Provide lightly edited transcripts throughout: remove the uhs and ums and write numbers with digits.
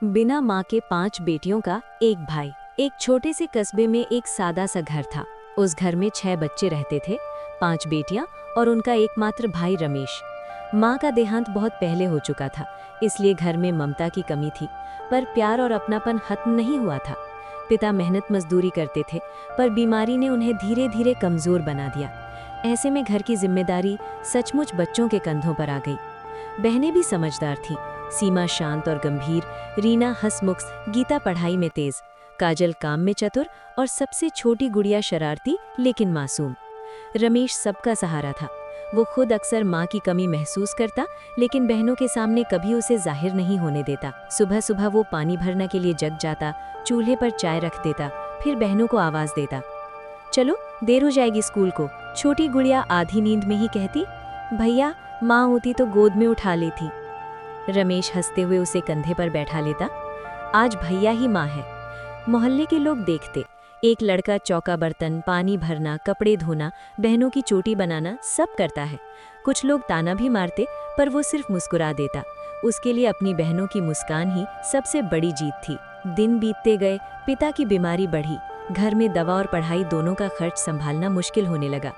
बिना माँ के 5 बेटियों का एक भाई। एक छोटे से कस्बे में एक सादा सा घर था। उस घर में 6 बच्चे रहते थे, 5 बेटियां और उनका एकमात्र भाई रमेश। माँ का देहांत बहुत पहले हो चुका था, इसलिए घर में ममता की कमी थी, पर प्यार और अपनापन खत्म नहीं हुआ था। पिता मेहनत मजदूरी करते थे, पर बीमारी ने उन्हें धीरे धीरे कमजोर बना दिया। ऐसे में घर की जिम्मेदारी सचमुच बच्चों के कंधों पर आ गई। बहनें भी समझदार थीं। सीमा शांत और गंभीर, रीना हंसमुख, गीता पढ़ाई में तेज, काजल काम में चतुर और सबसे छोटी गुड़िया शरारती लेकिन मासूम। रमेश सबका सहारा था। वो खुद अक्सर माँ की कमी महसूस करता, लेकिन बहनों के सामने कभी उसे जाहिर नहीं होने देता। सुबह सुबह वो पानी भरने के लिए जग जाता, चूल्हे पर चाय रख देता, फिर बहनों को आवाज देता, चलो देर हो जाएगी स्कूल को। छोटी गुड़िया आधी नींद में ही कहती, भैया माँ होती तो गोद में उठा लेती। रमेश हंसते हुए उसे कंधे पर बैठा लेता, आज भैया ही माँ है। मोहल्ले के लोग देखते, एक लड़का चौका बर्तन, पानी भरना, कपड़े धोना, बहनों की चोटी बनाना सब करता है। कुछ लोग ताना भी मारते, पर वो सिर्फ मुस्कुरा देता। उसके लिए अपनी बहनों की मुस्कान ही सबसे बड़ी जीत थी। दिन बीतते गए, पिता की बीमारी बढ़ी। घर में दवा और पढ़ाई दोनों का खर्च संभालना मुश्किल होने लगा।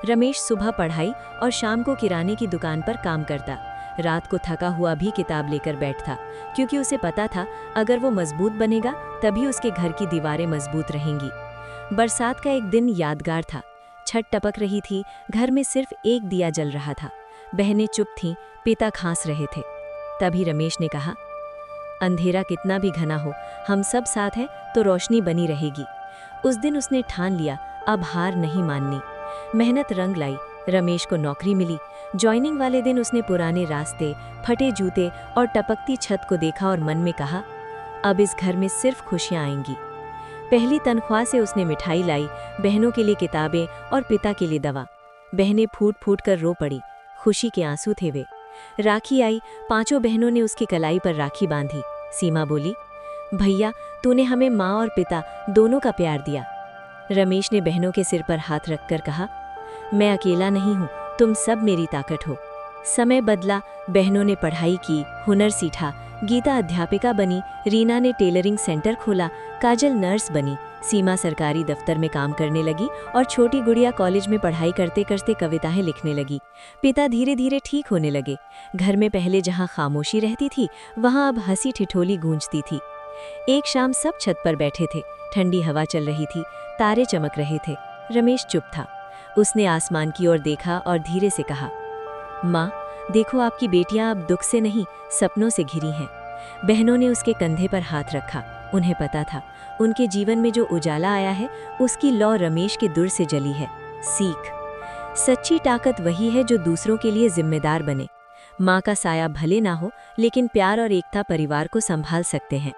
रमेश सुबह पढ़ाई और शाम को किराने की दुकान पर काम करता। रात को थका हुआ भी किताब लेकर बैठता, क्योंकि उसे पता था अगर वो मजबूत बनेगा तभी उसके घर की दीवारें मजबूत रहेंगी। बरसात का एक दिन यादगार था। छत टपक रही थी, घर में सिर्फ एक दिया जल रहा था। बहनें चुप थीं, पिता खांस रहे थे। तभी रमेश ने कहा, अंधेरा कितना भी घना हो, हम सब साथ हैं तो रोशनी बनी रहेगी। उस दिन उसने ठान लिया, अब हार नहीं माननी। मेहनत रंग लाई। रमेश को नौकरी मिली। जॉइनिंग वाले दिन उसने पुराने रास्ते, फटे जूते और टपकती छत को देखा और मन में कहा, अब इस घर में सिर्फ खुशियां आएंगी। पहली तनख्वाह से उसने मिठाई लाई, बहनों के लिए किताबें और पिता के लिए दवा। बहनें फूट फूट कर रो पड़ी, खुशी के आंसू थे वे। राखी आई, 5 बहनों ने उसकी कलाई पर राखी बांधी। सीमा बोली, भैया तूने हमें माँ और पिता दोनों का प्यार दिया। रमेश ने बहनों के सिर पर हाथ रखकर कहा, मैं अकेला नहीं हूँ, तुम सब मेरी ताकत हो। समय बदला, बहनों ने पढ़ाई की, हुनर सीखा। गीता अध्यापिका बनी, रीना ने टेलरिंग सेंटर खोला, काजल नर्स बनी, सीमा सरकारी दफ्तर में काम करने लगी और छोटी गुड़िया कॉलेज में पढ़ाई करते करते कविताएं लिखने लगी। पिता धीरे धीरे ठीक होने लगे। घर में पहले जहाँ खामोशी रहती थी, वहाँ अब हंसी ठिठोली गूंजती थी। एक शाम सब छत पर बैठे थे, ठंडी हवा चल रही थी, तारे चमक रहे थे। रमेश चुप था। उसने आसमान की ओर देखा और धीरे से कहा, माँ देखो आपकी बेटियां अब दुख से नहीं, सपनों से घिरी हैं। बहनों ने उसके कंधे पर हाथ रखा। उन्हें पता था उनके जीवन में जो उजाला आया है उसकी लौ रमेश के दुर से जली है। सीख, सच्ची ताकत वही है जो दूसरों के लिए जिम्मेदार बने। माँ का साया भले ना हो, लेकिन प्यार और एकता परिवार को संभाल सकते हैं।